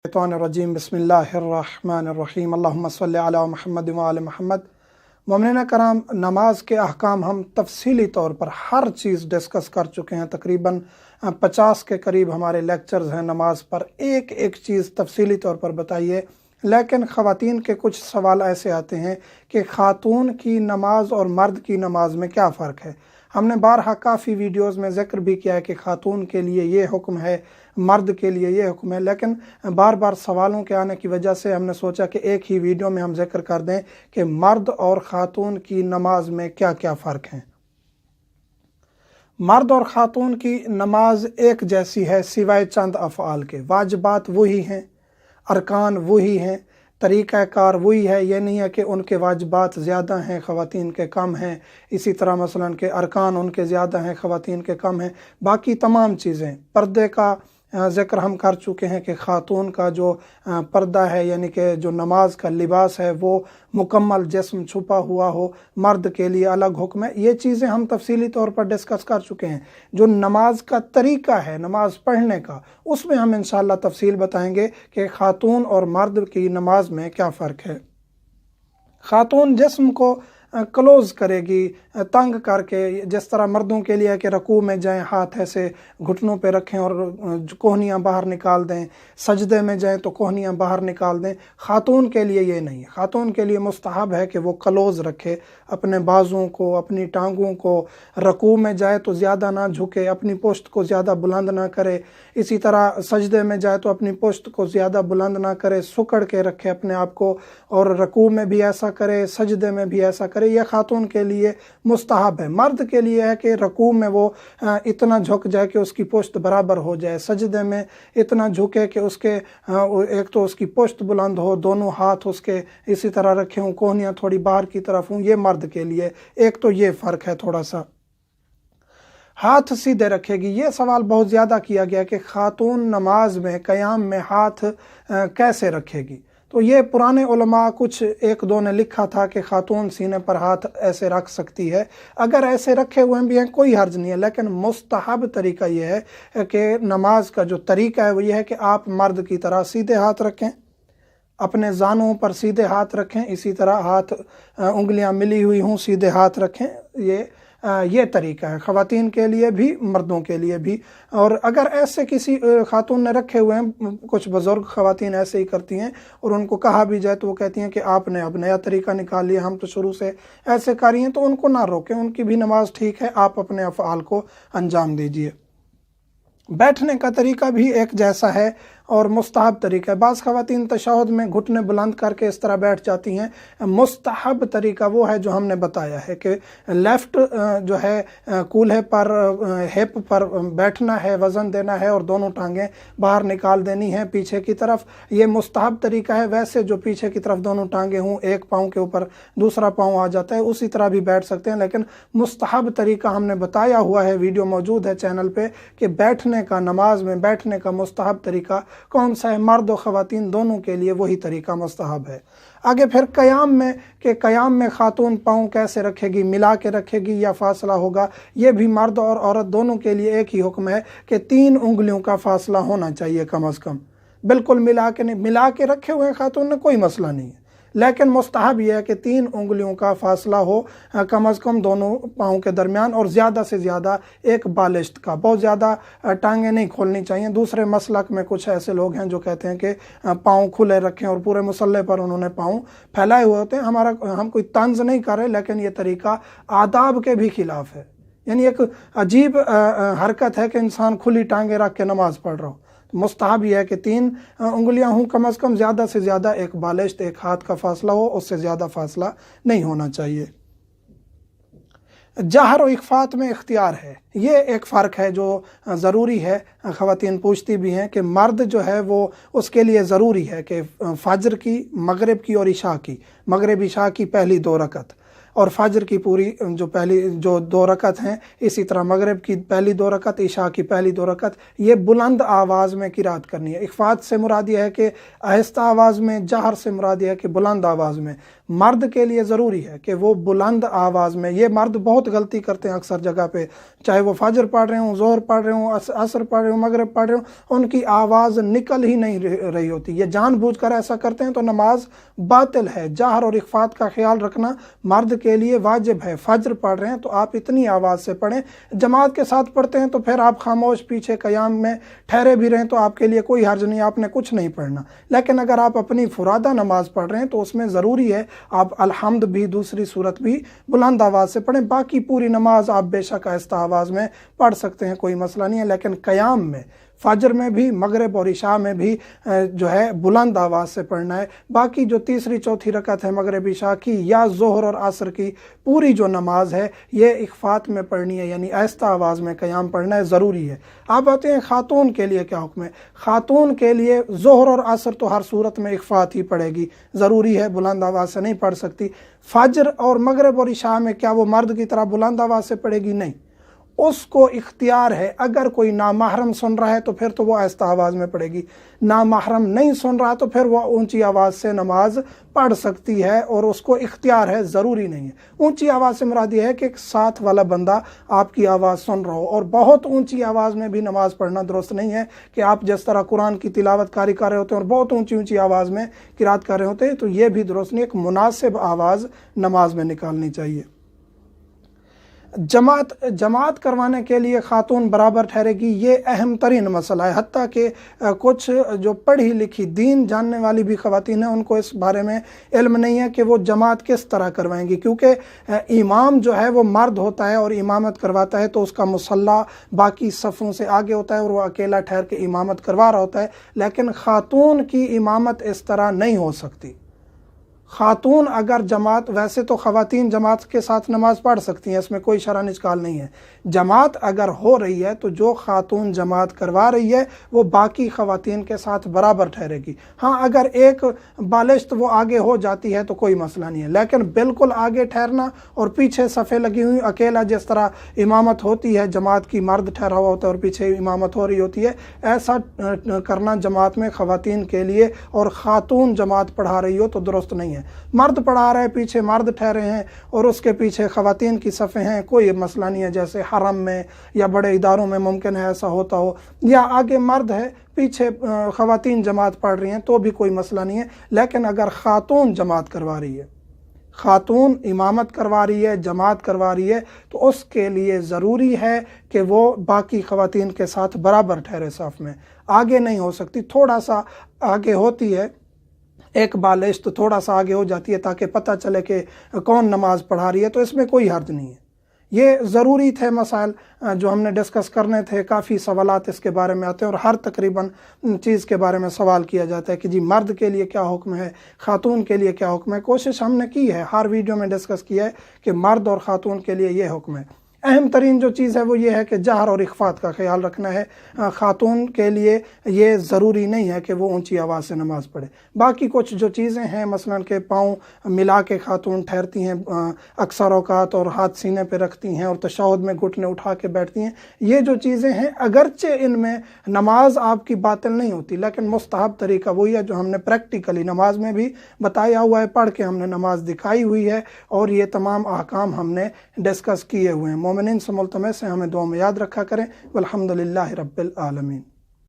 रजीम बिस्मिल्लाहिर्रहमानिर्रहीम अल्लाहुम्मा सल्लि अला मुहम्मद व आले मुहम्मद। मोमिनीन कराम, नमाज के अहकाम हम तफसीली तौर पर हर चीज़ डिस्कस कर चुके हैं। तकरीबन 50 के करीब हमारे लेक्चर्स हैं नमाज पर, एक एक चीज़ तफसीली तौर पर बताइए। लेकिन ख़वातीन के कुछ सवाल ऐसे आते हैं कि ख़ातून की नमाज और मर्द की नमाज में क्या फ़र्क है। हमने बारहा काफ़ी वीडियोस में ज़िक्र भी किया है कि ख़ातून के लिए ये हुक्म है, मर्द के लिए ये हुक्म है, लेकिन बार बार सवालों के आने की वजह से हमने सोचा कि एक ही वीडियो में हम ज़िक्र कर दें कि मर्द और ख़ातून की नमाज में क्या क्या फ़र्क हैं। मर्द और ख़ातून की नमाज एक जैसी है सिवाय चंद अफ़आल के। वाजिबात वही हैं, अरकान वही हैं, तरीक़ाकार वही है। ये नहीं है कि उनके वाजिबात ज़्यादा हैं ख़वातीन के कम हैं, इसी तरह मसलन के अरकान उनके ज़्यादा हैं ख़वातीन के कम हैं। बाकी तमाम चीज़ें, पर्दे का ज़िक्र हम कर चुके हैं कि ख़ातून का जो पर्दा है यानी कि जो नमाज का लिबास है वो मुकम्मल जिस्म छुपा हुआ हो, मर्द के लिए अलग हुक्म है। ये चीज़ें हम तफसीली तौर पर डिस्कस कर चुके हैं। जो नमाज का तरीक़ा है नमाज पढ़ने का, उसमें हम इंशाअल्लाह तफसील बताएंगे कि ख़ातून और मर्द की नमाज में क्या फ़र्क है। ख़ातून जिस्म को क्लोज़ करेगी तंग करके, जिस तरह मर्दों के लिए है कि रकू में जाएं, हाथ ऐसे घुटनों पे रखें और कोहनियाँ बाहर निकाल दें, सजदे में जाएं तो कोहनियाँ बाहर निकाल दें। ख़ातून के लिए ये नहीं है। ख़ातून के लिए मुस्तहब है कि वो क्लोज़ रखे अपने बाजुओं को, अपनी टांगों को। रकू में जाए तो ज़्यादा ना झुके, अपनी पुश्त को ज़्यादा बुलंद ना करे। इसी तरह सजदे में जाए तो अपनी पुश्त को ज़्यादा बुलंद ना करे, सुकड़ के रखे अपने आप को, और रकू में भी ऐसा करे, सजदे में भी ऐसा करे। यह ख़ातून के लिए मुस्तहब है। मर्द के लिए है कि रकू में वो इतना झुक जाए कि उसकी पुश्त बराबर हो जाए, सजदे में इतना झुके कि उसके एक तो उसकी पुश्त बुलंद हो, दोनों हाथ उसके इसी तरह रखे हों, कोहनियाँ थोड़ी बाहर की तरफ हों। ये मर्द के लिए एक तो ये फ़र्क है थोड़ा सा। हाथ सीधे रखेगी। ये सवाल बहुत ज़्यादा किया गया कि ख़ातून नमाज में क़याम में हाथ कैसे रखेगी। तो ये पुराने उलमा कुछ एक दो ने लिखा था कि ख़ातून सीने पर हाथ ऐसे रख सकती है। अगर ऐसे रखे हुए भी हैं कोई हर्ज नहीं है, लेकिन मुस्तहब तरीका ये है कि नमाज का जो तरीका है वो ये है कि आप मर्द की तरह सीधे हाथ रखें, अपने जानों पर सीधे हाथ रखें, इसी तरह हाथ उंगलियां मिली हुई हों, सीधे हाथ रखें। ये तरीका है ख़वातीन के लिए भी, मर्दों के लिए भी। और अगर ऐसे किसी ख़ातून ने रखे हुए हैं, कुछ बुज़ुर्ग ख़वातीन ऐसे ही करती हैं और उनको कहा भी जाए तो वो कहती हैं कि आपने अब नया तरीका निकाल लिया, हम तो शुरू से ऐसे कर रही हैं, तो उनको ना रोकें, उनकी भी नमाज ठीक है, आप अपने अफ़आल को अंजाम दीजिए। बैठने का तरीका भी एक जैसा है और मुस्तहब तरीका है। बाज़ ख़वातीन तशहुद में घुटने बुलंद करके इस तरह बैठ जाती हैं। मुस्तहब तरीका वो है जो हमने बताया है कि लेफ़्ट जो है कूल्हे पर, हिप पर बैठना है, वज़न देना है और दोनों टांगें बाहर निकाल देनी है पीछे की तरफ। ये मुस्तहब तरीका है। वैसे जो पीछे की तरफ दोनों टांगें हों, एक पाँव के ऊपर दूसरा पाँव आ जाता है, उसी तरह भी बैठ सकते हैं। लेकिन मुस्तहब तरीका हमने बताया हुआ है, वीडियो मौजूद है चैनल पे, कि बैठने का, नमाज में बैठने का मुस्तहब तरीका कौन सा है। मर्द और ख़वातीन दोनों के लिए वही तरीका मुस्तहब है। आगे फिर क़याम में, कि क़याम में ख़ातून पाँव कैसे रखेगी, मिला के रखेगी या फासला होगा। ये भी मर्द और औरत दोनों के लिए एक ही हुक्म है कि 3 उंगलियों का फासला होना चाहिए कम अज़ कम। बिल्कुल मिला के नहीं, मिला के रखे हुए ख़ातून ने कोई मसला नहीं है, लेकिन मुस्तहब यह है कि 3 उंगलियों का फासला हो कम अज़ कम दोनों पाँव के दरमियान, और ज़्यादा से ज़्यादा एक बालिश्त का। बहुत ज़्यादा टांगें नहीं खोलनी चाहिए। दूसरे मसलक में कुछ ऐसे लोग हैं जो कहते हैं कि पाँव खुले रखें और पूरे मुसल्ले पर उन्होंने पाँव फैलाए हुए होते हैं। हम कोई तंज नहीं कर रहे, लेकिन ये तरीका आदाब के भी खिलाफ है। यानी एक अजीब हरकत है कि इंसान खुली टांगें रख के नमाज पढ़ रहा हो। मुस्तहब यह है कि 3 उंगलियां हों कम अज़ कम, ज़्यादा से ज़्यादा एक बालिश्त, एक हाथ का फासला हो, उससे ज़्यादा फासला नहीं होना चाहिए। जहर और इख्फात में इख्तियार है, ये एक फ़र्क है जो ज़रूरी है। ख़वातीन पूछती भी हैं कि मर्द जो है वो, उसके लिए ज़रूरी है कि फ़जर की, मगरिब की और इशा की, मगरिब इशा की पहली 2 रकत, اور फजर की पूरी जो पहली जो 2 रकत हैं, इसी तरह मगरिब की पहली 2 रकत, इशा की पहली 2 रकत, ये बुलंद आवाज़ में किरात करनी है। इख्फात से मुराद यह है कि आहिस्ता आवाज़ में, जहर से मुराद यह है कि बुलंद आवाज़ में। मर्द के लिए ज़रूरी है कि वो बुलंद आवाज़ में, ये मर्द बहुत गलती करते हैं अक्सर जगह पे, चाहे वो फजर पढ़ रहे हों, ज़ोहर पढ़ रहे हों, असर पढ़ रहे हों, मगरिब पढ़ रहे हों, उनकी आवाज़ निकल ही नहीं रही होती। ये जानबूझकर ऐसा करते हैं तो नमाज बातिल है। जहर और इख्फात का ख्याल रखना मर्द के लिए वाजिब है। फजर पढ़ रहे हैं तो आप इतनी आवाज़ से पढ़ें। जमात के साथ पढ़ते हैं तो फिर आप खामोश पीछे क़याम में ठहरे भी रहें तो आपके लिए कोई हर्ज नहीं, आपने कुछ नहीं पढ़ना। लेकिन अगर आप अपनी फुरादा नमाज पढ़ रहे हैं तो उसमें ज़रूरी है आप अलहम्द भी, दूसरी सूरत भी बुलंद आवाज़ से पढ़ें। बाकी पूरी नमाज आप बेशक आहिस्ता आवाज़ में पढ़ सकते हैं, कोई मसला नहीं है। लेकिन क़याम में, फजर में भी, मगरिब और इशा में भी जो है बुलंद आवाज़ से पढ़ना है। बाकी जो तीसरी चौथी रकत है मगरिब इशा की या ज़ोहर और असर की पूरी जो नमाज है ये इख्फात में पढ़नी है, यानी आहिस्ता आवाज़ में क़याम पढ़ना है, ज़रूरी है। आप आते हैं ख़ातून के लिए क्या हुक्म है। ख़ातून के लिए ज़ोहर और असर तो हर सूरत में इख्फात ही पड़ेगी, ज़रूरी है, बुलंद आवाज़ से नहीं पढ़ सकती। फजर और मगरिब और इशा में क्या वो मर्द की तरह बुलंद आवाज़ से पढ़ेगी? नहीं, उसको इख्तियार है। अगर कोई नामहरम सुन रहा है तो फिर तो वो आहिस्ता आवाज़ में पढ़ेगी, नामहरम नहीं सुन रहा तो फिर वो ऊंची आवाज़ से नमाज पढ़ सकती है और उसको इख्तियार है, ज़रूरी नहीं है। ऊंची आवाज़ से मुराद ये है कि एक साथ वाला बंदा आपकी आवाज़ सुन रहा हो। और बहुत ऊंची आवाज़ में भी नमाज पढ़ना दुरुस्त नहीं है कि आप जिस तरह कुरान की तिलावत कारी कर रहे होते हैं और बहुत ऊंची ऊंची आवाज़ में किरात कर रहे होते हैं, तो ये भी दुरुस्त नहीं। एक मुनासिब आवाज़ नमाज में निकालनी चाहिए। जमात करवाने के लिए ख़ातून बराबर ठहरेगी, ये अहम तरीन मसला है। हत्ता कि कुछ जो पढ़ी लिखी दीन जानने वाली भी ख़वातीन हैं उनको इस बारे में इल्म नहीं है कि वो जमात किस तरह करवाएंगी, क्योंकि इमाम जो है वो मर्द होता है और इमामत करवाता है तो उसका मुसल्ला बाकी सफ़ों से आगे होता है और वो अकेला ठहर के इमामत करवा रहा होता है। लेकिन ख़ातून की इमामत इस तरह नहीं हो सकती। ख़ातून अगर जमात, वैसे तो ख़वातीन जमात के साथ नमाज पढ़ सकती हैं, इसमें कोई शरअ इश्काल नहीं है। जमात अगर हो रही है तो जो ख़ातून जमात करवा रही है वो बाकी ख़वातीन के साथ बराबर ठहरेगी। हाँ, अगर एक बालिश्त वो आगे हो जाती है तो कोई मसला नहीं है, लेकिन बिल्कुल आगे ठहरना और पीछे सफ़े लगी हुई अकेला, जिस तरह इमामत होती है जमात की, मर्द ठहरा हुआ होता है और पीछे इमामत हो रही होती है, ऐसा करना जमात में ख़वातीन के लिए और ख़ातून जमात पढ़ा रही हो तो दुरुस्त नहीं है। मर्द पढ़ा रहे हैं, पीछे मर्द ठहरे हैं और उसके पीछे ख़वातीन की सफ़े हैं, कोई मसला नहीं है। जैसे हरम में या बड़े इदारों में मुमकिन है ऐसा होता हो, या आगे मर्द है पीछे ख़वातीन जमात पढ़ रही हैं तो भी कोई मसला नहीं है। लेकिन अगर ख़ातून जमात करवा रही है, ख़ातून इमामत करवा रही है, जमात करवा रही है, तो उसके लिए ज़रूरी है कि वो बाकी ख़वातीन के साथ बराबर ठहरे सफ़ में, आगे नहीं हो सकती। थोड़ा सा आगे होती है, एक बालिश तो थोड़ा सा आगे हो जाती है ताकि पता चले कि कौन नमाज पढ़ा रही है, तो इसमें कोई हर्ज नहीं है। ये ज़रूरी थे मसाइल जो हमने डिस्कस करने थे। काफ़ी सवालात इसके बारे में आते हैं और हर तकरीबन चीज़ के बारे में सवाल किया जाता है कि जी मर्द के लिए क्या हुक्म है, ख़ातून के लिए क्या हुक्म है। कोशिश हमने की है, हर वीडियो में डिस्कस किया है कि मर्द और ख़ातून के लिए ये हुक्म है। अहम तरीन जो चीज़ है वो ये है कि जहर और इख्फात का ख्याल रखना है। ख़ातून के लिए ये ज़रूरी नहीं है कि वो ऊंची आवाज़ से नमाज़ पढ़े। बाकी कुछ जो चीज़ें हैं, मसलन के पाँव मिला के ख़ातून ठहरती हैं अक्सर औक़ात और हाथ सीने पे रखती हैं और तशहुद में घुटने उठा के बैठती हैं, ये जो चीज़ें हैं अगरचे इनमें नमाज आपकी बातिल नहीं होती, लेकिन मुस्तहब तरीका वही है जो हमने प्रैक्टिकली नमाज में भी बताया हुआ है, पढ़ के हमने नमाज दिखाई हुई है और ये तमाम अहकाम हमने डिस्कस किए हुए हैं। मोमिनीन से मुल्तमस है हमें दुआ में याद रखा करें। वल्हम्दुलिल्लाहि रब्बिल आलमीन।